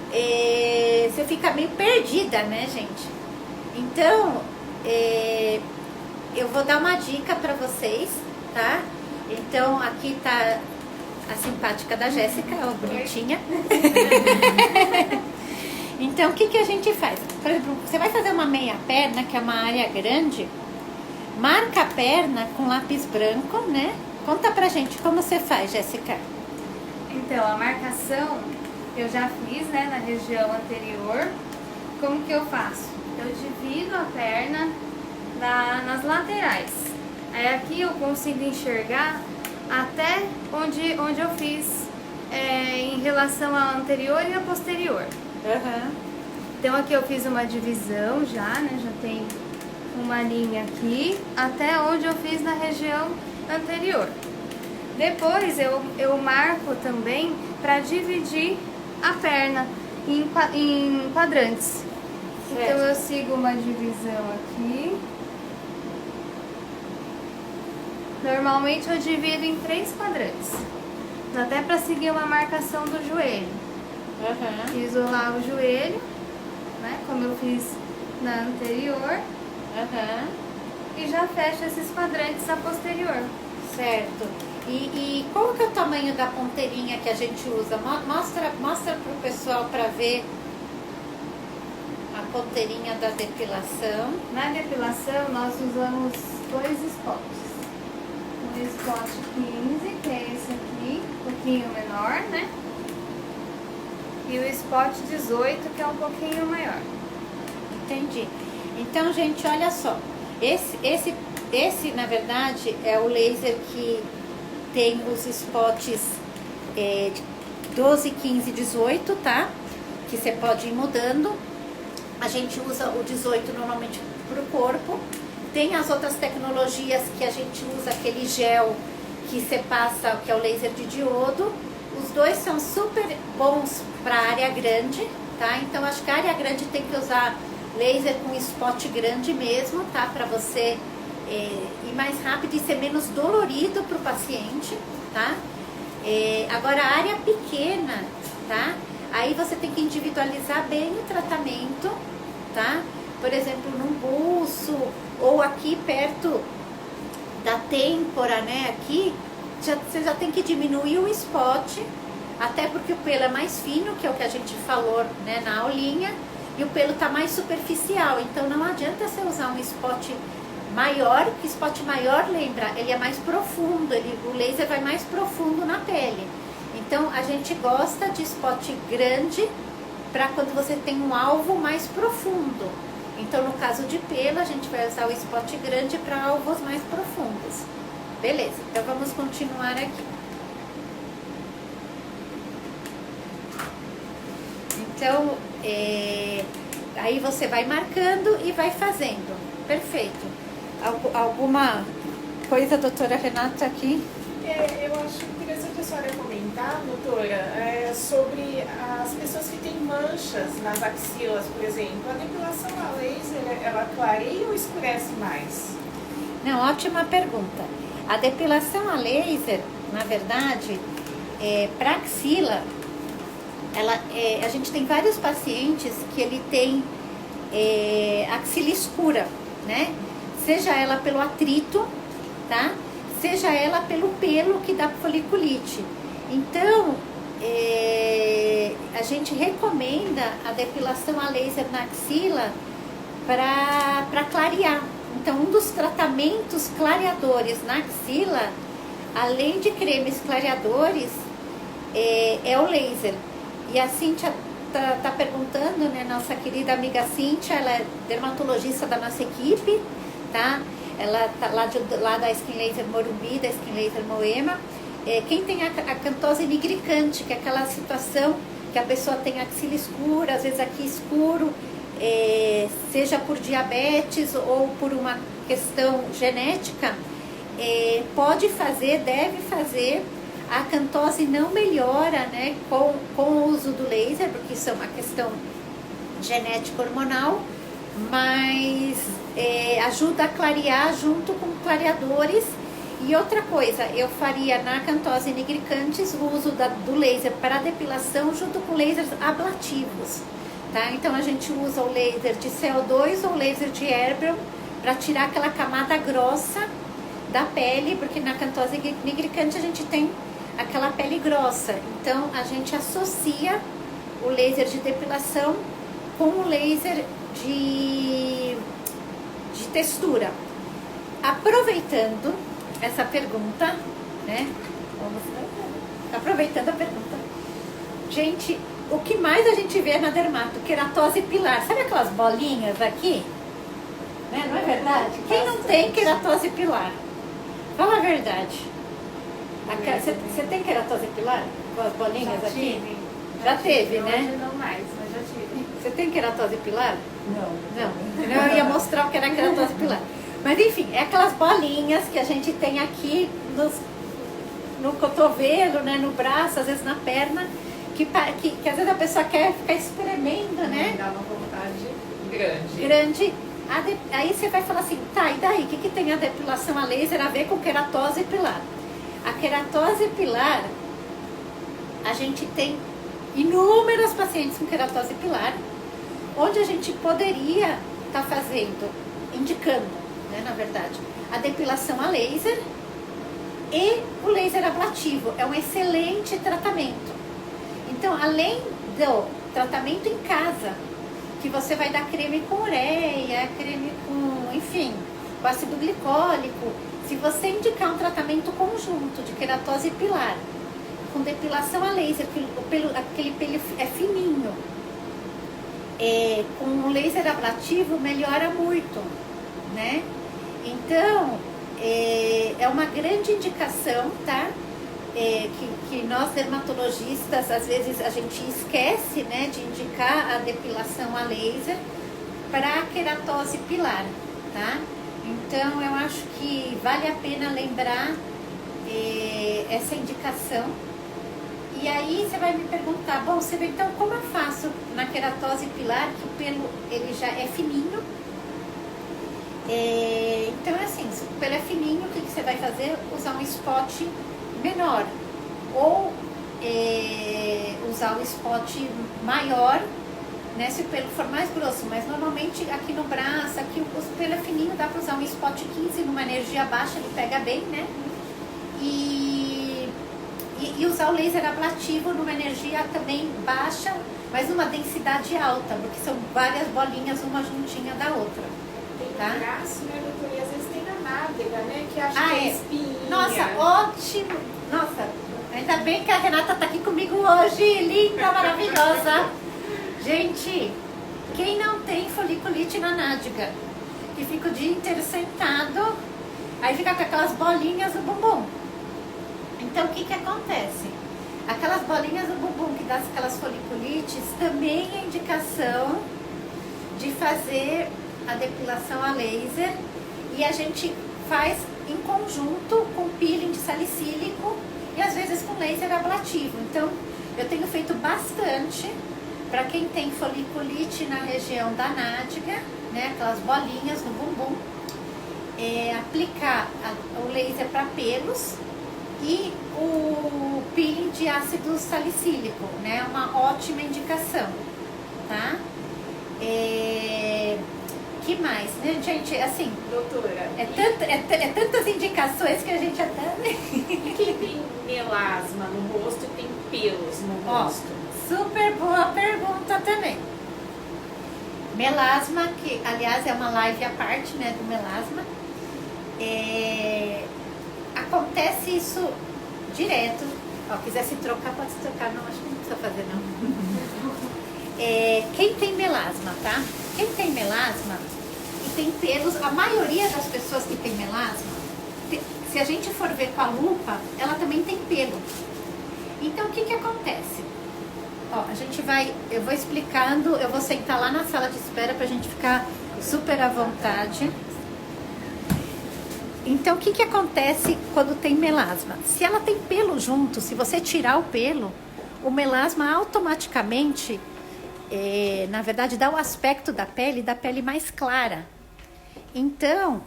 você fica meio perdida, né, gente? Então, eu vou dar uma dica pra vocês, tá? Então, aqui tá a simpática da Jéssica, ó, bonitinha. Então, o que a gente faz? Por exemplo, você vai fazer uma meia perna, que é uma área grande, marca a perna com lápis branco, né? Conta pra gente como você faz, Jéssica. Então, a marcação eu já fiz, né, na região anterior. Como que eu faço? Eu divido a perna nas laterais. Aí aqui eu consigo enxergar até onde eu fiz em relação à anterior e à posterior. Uhum. Então aqui eu fiz uma divisão já, né? Já tem uma linha aqui até onde eu fiz na região anterior. Depois eu marco também para dividir a perna em quadrantes. Certo. Então eu sigo uma divisão aqui. Normalmente eu divido em 3 quadrantes. Dá até para seguir uma marcação do joelho. Uhum. Isolar o joelho, né? Como eu fiz na anterior. Uhum. E já fecho esses quadrantes a posterior. Certo. E qual que é o tamanho da ponteirinha que a gente usa? Mostra pro pessoal para ver a ponteirinha da depilação. Na depilação nós usamos 2 spots. O spot 15, que é esse aqui, um pouquinho menor, né? E o spot 18, que é um pouquinho maior. Entendi. Então, gente, olha só. Esse na verdade, é o laser que tem os spots 12, 15, 18, tá? Que você pode ir mudando. A gente usa o 18 normalmente pro corpo. Tem as outras tecnologias que a gente usa, aquele gel que você passa, que é o laser de diodo. Os dois são super bons para área grande, tá? Então, acho que a área grande tem que usar laser com spot grande mesmo, tá? Para você ir mais rápido e ser menos dolorido para o paciente. tá? Agora, a área pequena, tá? Aí você tem que individualizar bem o tratamento, tá? Por exemplo, num buço ou aqui perto da têmpora, né? Aqui, você já tem que diminuir o spot, até porque o pelo é mais fino, que é o que a gente falou, né, na aulinha, e o pelo tá mais superficial, então não adianta você usar um spot maior, que spot maior, lembra, ele é mais profundo, o laser vai mais profundo na pele. Então a gente gosta de spot grande para quando você tem um alvo mais profundo. Então no caso de pelo, a gente vai usar o spot grande para alvos mais profundos. Beleza, então vamos continuar aqui. Então, aí você vai marcando e vai fazendo. Perfeito. Alguma coisa, doutora Renata, aqui? Eu acho interessante a senhora comentar, doutora, sobre as pessoas que têm manchas nas axilas, por exemplo. A depilação a laser, ela clareia ou escurece mais? Não, ótima pergunta. A depilação a laser, na verdade, para axila, a gente tem vários pacientes que ele tem axila escura, né? Seja ela pelo atrito, tá? Seja ela pelo pelo que dá foliculite. Então, a gente recomenda a depilação a laser na axila para clarear. Então, um dos tratamentos clareadores na axila, além de cremes clareadores, é o laser. E a Cíntia tá perguntando, né, nossa querida amiga Cíntia, ela é dermatologista da nossa equipe, tá? Ela tá lá da Skin Laser Morumbi, da Skin Laser Moema. Quem tem a acantose nigricante, que é aquela situação que a pessoa tem axila escura, às vezes aqui escuro, seja por diabetes ou por uma questão genética, pode fazer, deve fazer. A acantose não melhora, né, com o uso do laser, porque isso é uma questão genética hormonal, mas ajuda a clarear junto com clareadores. E outra coisa, eu faria na acantose nigricans o uso do laser para depilação junto com lasers ablativos, tá? Então a gente usa o laser de CO2 ou laser de Erbium para tirar aquela camada grossa da pele, porque na acantose nigricans a gente tem aquela pele grossa. Então a gente associa o laser de depilação com o laser de textura. Aproveitando essa pergunta, né? Aproveitando a pergunta. Gente, o que mais a gente vê na dermato? Queratose pilar. Sabe aquelas bolinhas aqui? Né? Não é verdade? Quem não tem queratose pilar? Fala a verdade. Você tem queratose pilar? Com as bolinhas aqui? Já teve, né? Hoje não mais, mas já tive. Você tem queratose pilar? Não. Eu ia mostrar o que era queratose pilar. Mas enfim, é aquelas bolinhas que a gente tem aqui no cotovelo, né, no braço, às vezes na perna, que às vezes a pessoa quer ficar espremendo, né? Dá uma vontade grande. Grande. Aí você vai falar assim, tá, e daí? O que tem a depilação a laser a ver com queratose pilar? A queratose pilar, a gente tem inúmeros pacientes com queratose pilar, onde a gente poderia estar indicando, né, na verdade, a depilação a laser e o laser ablativo. É um excelente tratamento. Então, além do tratamento em casa, que você vai dar creme com ureia, creme com, enfim, com ácido glicólico, se você indicar um tratamento conjunto de queratose pilar com depilação a laser, aquele pelo é fininho, com um laser ablativo melhora muito, né? Então, é uma grande indicação, tá? Que nós dermatologistas, às vezes a gente esquece, né, de indicar a depilação a laser para a queratose pilar, tá? Então, eu acho que vale a pena lembrar essa indicação. E aí você vai me perguntar, bom, você vê, então como eu faço na queratose pilar, que o pelo ele já é fininho? Então é assim, se o pelo é fininho, o que você vai fazer? Usar um spot menor. Ou usar o spot maior, né, se o pelo for mais grosso, mas normalmente aqui no braço, aqui o pelo é fininho, dá para usar um spot 15 numa energia baixa, ele pega bem, né? E usar o laser ablativo numa energia também baixa, mas numa densidade alta, porque são várias bolinhas, uma juntinha da outra. Tem tá? braço, né, doutora? E às vezes tem na nádega, né? Que acho que é espinha. Nossa, ótimo! Nossa, ainda bem que a Renata tá aqui comigo hoje, linda, maravilhosa. Gente, quem não tem foliculite na nádega, que fica o dia inteiro sentado, aí fica com aquelas bolinhas no bumbum. Então, o que que acontece? Aquelas bolinhas no bumbum que dá aquelas foliculites também é indicação de fazer a depilação a laser, e a gente faz em conjunto com peeling de salicílico e às vezes com laser ablativo. Então, eu tenho feito bastante para quem tem foliculite na região da nádega, né, aquelas bolinhas no bumbum, aplicar o laser para pelos e o peeling de ácido salicílico, né, uma ótima indicação, tá? Que mais, né, gente? Assim, doutora, tantas indicações que a gente até... e quem tem melasma no rosto e tem pelos no rosto? Super boa pergunta também. Melasma, que aliás é uma live à parte, né, do melasma. Acontece isso direto. Ó, quiser se trocar, pode se trocar. Não, acho que não precisa fazer, não. Quem tem melasma, tá? Quem tem melasma e tem pelos, a maioria das pessoas que tem melasma, se a gente for ver com a lupa, ela também tem pelo. Então, o que que acontece? Ó, eu vou explicando, eu vou sentar lá na sala de espera pra gente ficar super à vontade. Então, o que que acontece quando tem melasma? Se ela tem pelo junto, se você tirar o pelo, o melasma automaticamente, na verdade, dá o aspecto da pele mais clara. Então,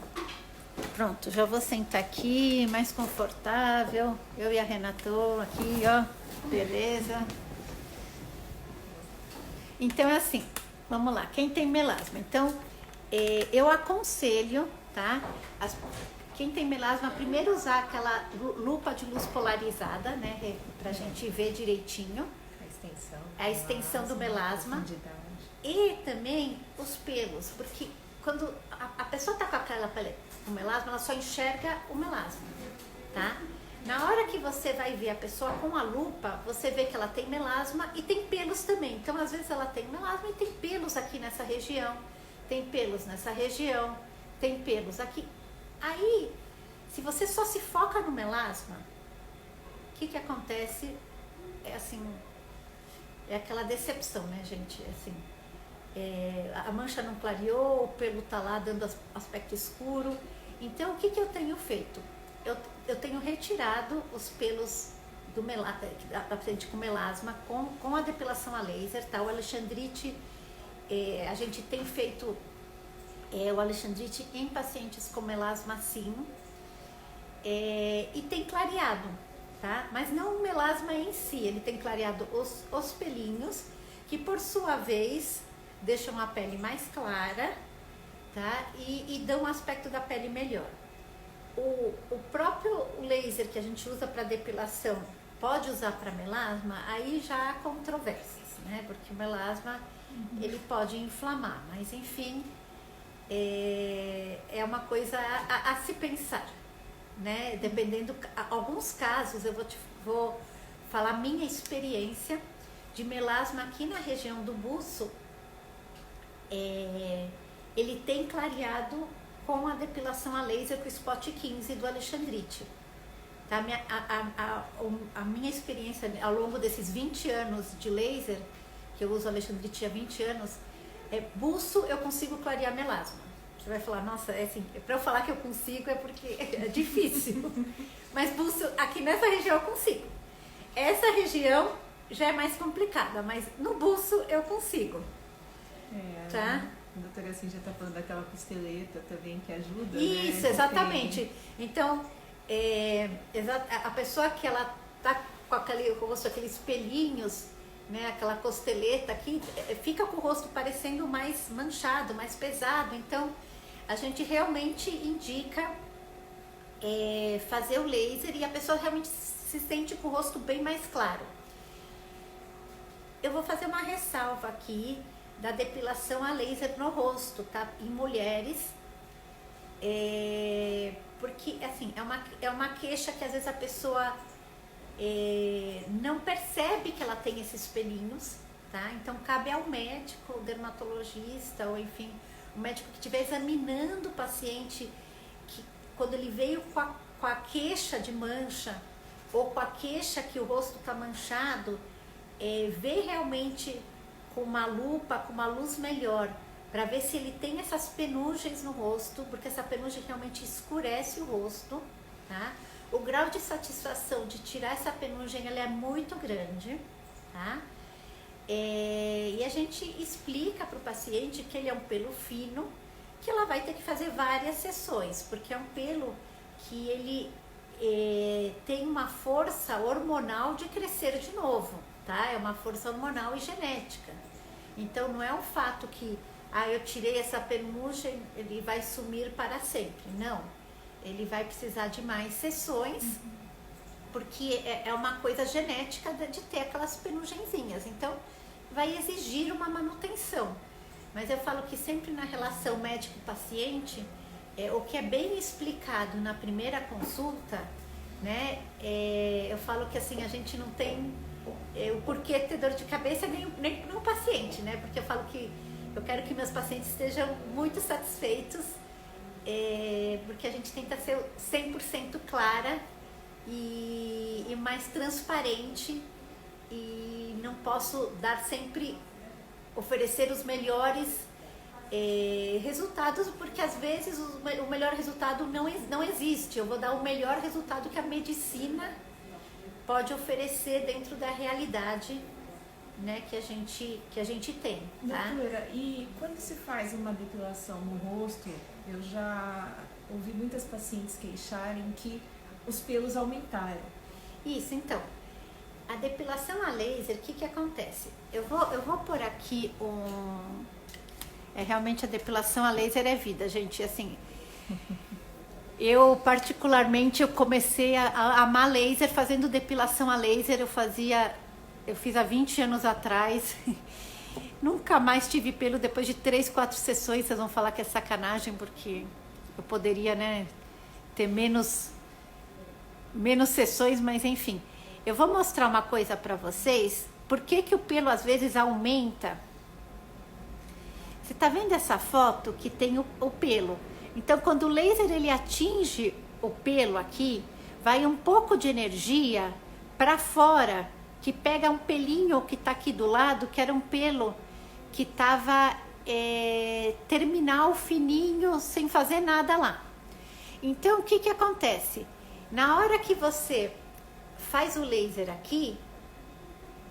pronto, já vou sentar aqui, mais confortável. Eu e a Renata aqui, ó, beleza. Então, é assim, vamos lá, quem tem melasma? Então, eu aconselho, tá? Quem tem melasma, primeiro usar aquela lupa de luz polarizada, né? Pra gente ver direitinho. A extensão do melasma. E também os pelos, porque quando a pessoa tá com aquela pele, o melasma, ela só enxerga o melasma, tá? Na hora que você vai ver a pessoa com a lupa, você vê que ela tem melasma e tem pelos também. Então, às vezes ela tem melasma e tem pelos aqui nessa região, tem pelos nessa região, tem pelos aqui. Aí, se você só se foca no melasma, o que que acontece? É assim, é aquela decepção, né, gente? Assim, a mancha não clareou, o pelo tá lá dando aspecto escuro. Então, o que que eu tenho feito? Eu tenho retirado os pelos da paciente com melasma com a depilação a laser, tá? O alexandrite, a gente tem feito o alexandrite em pacientes com melasma, sim, e tem clareado, tá? Mas não o melasma em si, ele tem clareado os pelinhos, que por sua vez deixam a pele mais clara, tá? E dão um aspecto da pele melhor. O próprio laser que a gente usa para depilação pode usar para melasma, aí já há controvérsias, né? Porque o melasma, ele pode inflamar, mas enfim, é uma coisa a se pensar, né? Dependendo, alguns casos, eu vou falar minha experiência de melasma aqui na região do buço, ele tem clareado com a depilação a laser com o spot 15 do alexandrite. Tá? A minha experiência ao longo desses 20 anos de laser, que eu uso alexandrite há 20 anos, buço eu consigo clarear melasma. Você vai falar, nossa, assim, para eu falar que eu consigo é porque é difícil. Mas buço, aqui nessa região eu consigo. Essa região já é mais complicada, mas no buço eu consigo. Tá? A doutora assim já está falando daquela costeleta também que ajuda, isso, né? exatamente. Então, A pessoa que ela tá com aquele rosto, aqueles pelinhos, né, aquela costeleta aqui, fica com o rosto parecendo mais manchado, mais pesado. Então, a gente realmente indica fazer o laser e a pessoa realmente se sente com o rosto bem mais claro. Eu vou fazer uma ressalva aqui da depilação a laser no rosto, tá? Em mulheres, porque assim, é uma queixa que às vezes a pessoa não percebe que ela tem esses pelinhos, tá? Então cabe ao médico, o dermatologista, ou enfim, o médico que estiver examinando o paciente, que quando ele veio com a queixa de mancha, ou com a queixa que o rosto está manchado, ver realmente com uma lupa, com uma luz melhor, para ver se ele tem essas penugens no rosto, porque essa penugem realmente escurece o rosto, tá? O grau de satisfação de tirar essa penugem, ela é muito grande, tá? E a gente explica para o paciente que ele é um pelo fino, que ela vai ter que fazer várias sessões, porque é um pelo que ele tem uma força hormonal de crescer de novo, tá? É uma força hormonal e genética. Então não é um fato que eu tirei essa penugem, ele vai sumir para sempre. Não, ele vai precisar de mais sessões, porque é uma coisa genética de ter aquelas penugenzinhas. Então vai exigir uma manutenção. Mas eu falo que sempre na relação médico-paciente, o que é bem explicado na primeira consulta, né? Eu falo que assim, a gente não tem o porquê ter dor de cabeça nem no paciente, né? Porque eu falo que eu quero que meus pacientes estejam muito satisfeitos, porque a gente tenta ser 100% clara e mais transparente, e não posso dar sempre, oferecer os melhores resultados, porque às vezes o melhor resultado não existe. Eu vou dar o melhor resultado que a medicina pode oferecer dentro da realidade, né, que a gente tem, tá? Doutora, e quando se faz uma depilação no rosto, eu já ouvi muitas pacientes queixarem que os pelos aumentaram. Isso, então, a depilação a laser, o que acontece? Eu vou pôr aqui realmente a depilação a laser é vida, gente, assim... Eu particularmente comecei a amar laser fazendo depilação a laser. Eu fiz há 20 anos atrás. Nunca mais tive pelo depois de 3, 4 sessões. Vocês vão falar que é sacanagem, porque eu poderia, né, ter menos sessões, mas enfim. Eu vou mostrar uma coisa para vocês. Por que o pelo às vezes aumenta? Você tá vendo essa foto que tem o pelo? Então, quando o laser ele atinge o pelo aqui, vai um pouco de energia para fora, que pega um pelinho que está aqui do lado, que era um pelo que estava terminal, fininho, sem fazer nada lá. Então, o que acontece? Na hora que você faz o laser aqui,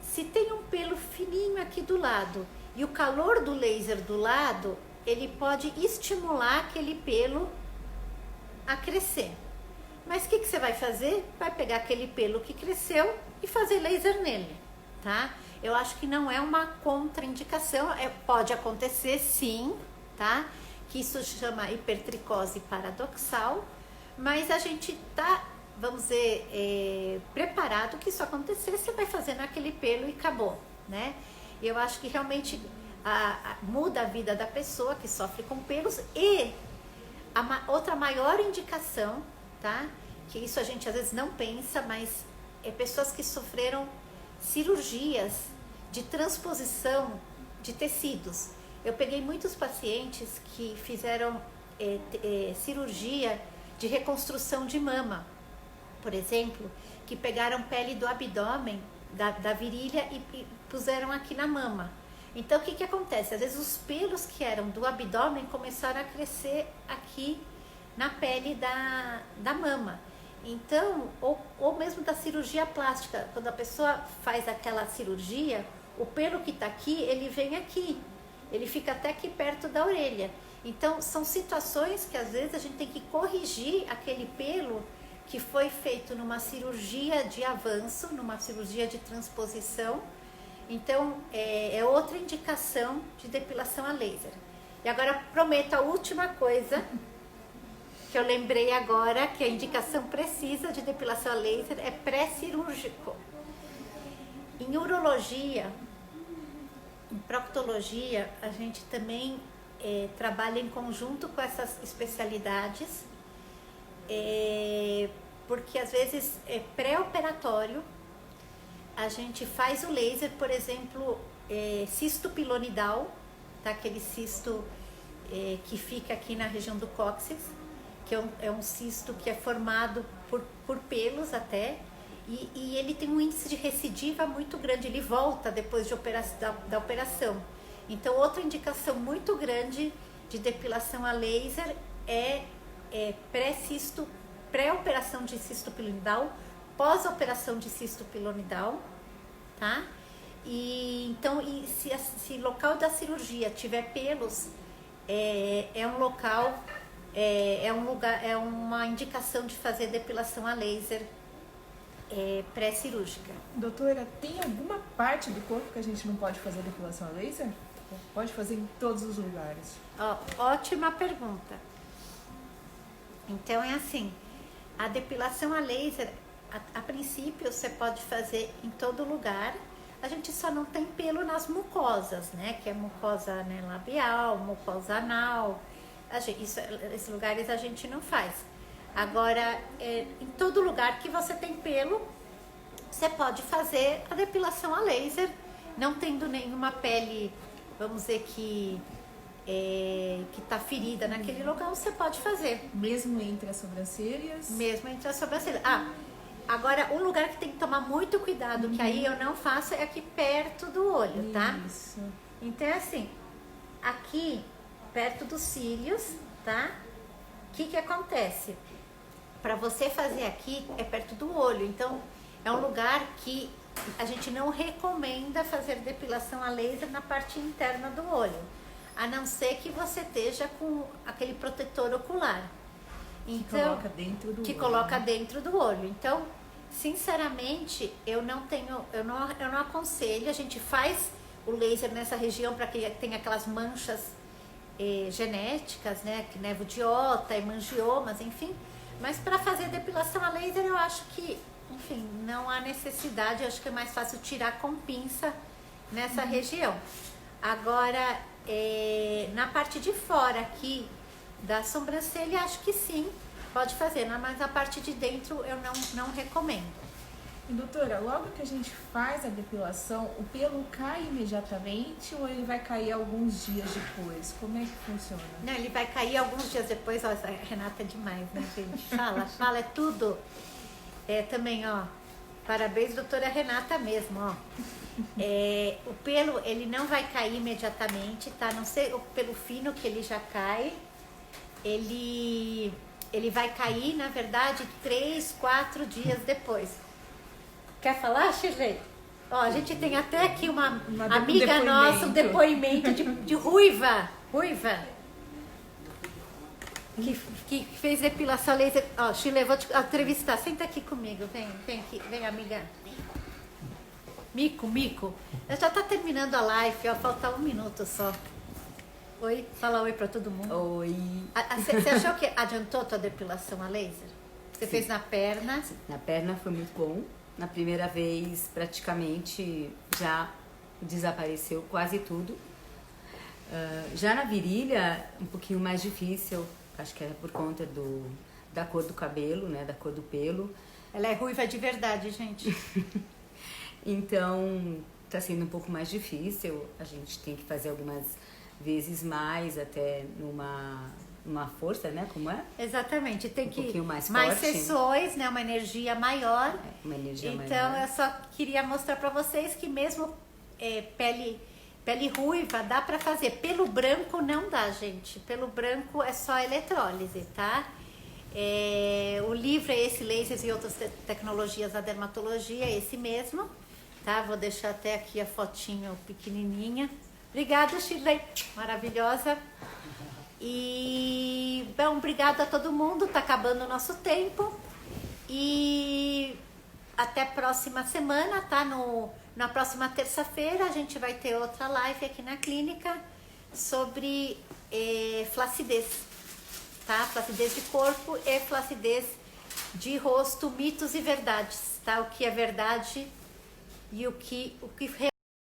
se tem um pelo fininho aqui do lado e o calor do laser do lado, ele pode estimular aquele pelo a crescer. Mas o que você vai fazer? Vai pegar aquele pelo que cresceu e fazer laser nele, tá? Eu acho que não é uma contraindicação, pode acontecer sim, tá? Que isso chama hipertricose paradoxal, mas a gente tá, vamos dizer, preparado que isso acontecer, você vai fazer naquele pelo e acabou, né? Eu acho que realmente muda a vida da pessoa que sofre com pelos. E outra maior indicação, tá? Que isso a gente às vezes não pensa, mas pessoas que sofreram cirurgias de transposição de tecidos. Eu peguei muitos pacientes que fizeram cirurgia de reconstrução de mama, por exemplo, que pegaram pele do abdômen, da virilha e puseram aqui na mama. Então, o que acontece? Às vezes os pelos que eram do abdômen começaram a crescer aqui na pele da mama. Então, ou mesmo da cirurgia plástica, quando a pessoa faz aquela cirurgia, o pelo que está aqui, ele vem aqui, ele fica até aqui perto da orelha. Então, são situações que às vezes a gente tem que corrigir aquele pelo que foi feito numa cirurgia de avanço, numa cirurgia de transposição. Então, é outra indicação de depilação a laser. E agora prometo a última coisa que eu lembrei agora, que a indicação precisa de depilação a laser é pré-cirúrgico. Em urologia, em proctologia, a gente também trabalha em conjunto com essas especialidades, porque às vezes é pré-operatório, a gente faz o laser, por exemplo, cisto pilonidal, tá? Aquele cisto que fica aqui na região do cóccix, que é um cisto que é formado por pelos até, e ele tem um índice de recidiva muito grande, ele volta depois da operação. Então, outra indicação muito grande de depilação a laser é pré-operação de cisto pilonidal, pós-operação de cisto pilonidal, tá? E então, se local da cirurgia tiver pelos, é uma indicação de fazer depilação a laser pré-cirúrgica. Doutora, tem alguma parte do corpo que a gente não pode fazer depilação a laser? Ou pode fazer em todos os lugares? Ótima pergunta. Então é assim, a depilação a laser, a princípio você pode fazer em todo lugar. A gente só não tem pelo nas mucosas, né? Que é mucosa, né, labial, mucosa anal. Esses lugares a gente não faz. Agora, em todo lugar que você tem pelo, você pode fazer a depilação a laser, não tendo nenhuma pele, vamos dizer que está ferida naquele local, você pode fazer. Mesmo entre as sobrancelhas? Mesmo entre as sobrancelhas. Agora, um lugar que tem que tomar muito cuidado, que aí eu não faço, é aqui perto do olho, tá? Isso. Então, é assim, aqui, perto dos cílios, tá? O que acontece? Para você fazer aqui, é perto do olho. Então, é um lugar que a gente não recomenda fazer depilação a laser na parte interna do olho. A não ser que você esteja com aquele protetor ocular. Então, que coloca dentro do olho. Dentro do olho. Então, sinceramente, eu não aconselho. A gente faz o laser nessa região para que tenha aquelas manchas genéticas, né? Que nevodiota, hemangiomas, enfim. Mas para fazer depilação a laser, eu acho que, enfim, não há necessidade. Eu acho que é mais fácil tirar com pinça nessa região. Agora, na parte de fora aqui da sobrancelha, acho que sim, pode fazer, mas na parte de dentro eu não recomendo. E, doutora, logo que a gente faz a depilação, o pelo cai imediatamente ou ele vai cair alguns dias depois? Como é que funciona? Não, ele vai cair alguns dias depois. Ó, a Renata é demais, né, gente? Fala, é tudo. Também, ó, parabéns, doutora Renata mesmo, ó. O pelo, ele não vai cair imediatamente, tá? Não sei, o pelo fino que ele já cai, ele vai cair, na verdade, 3, 4 dias depois. Quer falar, Shirley? Ó, a gente tem até aqui uma amiga nossa, um depoimento de Ruiva, que fez depilação laser. Ó, Shirley, vou te entrevistar. Senta aqui comigo, vem aqui, vem, amiga. Mico. Já tá terminando a live, ó, falta 1 minuto só. Oi, fala oi pra todo mundo. Oi. Você achou que adiantou tua depilação a laser? Você fez na perna? Na perna foi muito bom. Na primeira vez, praticamente, já desapareceu quase tudo. Já na virilha, um pouquinho mais difícil. Acho que é por conta da cor do cabelo, né? Da cor do pelo. Ela é ruiva de verdade, gente. Então, tá sendo um pouco mais difícil. A gente tem que fazer algumas vezes mais, até numa força, né? Como é? Exatamente. Tem que um pouquinho mais sessões, né? Uma energia maior. Uma energia maior. Então, eu só queria mostrar pra vocês que mesmo pele ruiva dá pra fazer. Pelo branco não dá, gente. Pelo branco é só eletrólise, tá? O livro é esse, Lasers e Outras Tecnologias da Dermatologia, é esse mesmo, tá? Vou deixar até aqui a fotinho pequenininha. Obrigada, Shirley, maravilhosa. E, bom, obrigada a todo mundo, tá acabando o nosso tempo. E até a próxima semana, tá? Na próxima terça-feira a gente vai ter outra live aqui na clínica sobre flacidez, tá? Flacidez de corpo e flacidez de rosto, mitos e verdades, tá? O que é verdade e o que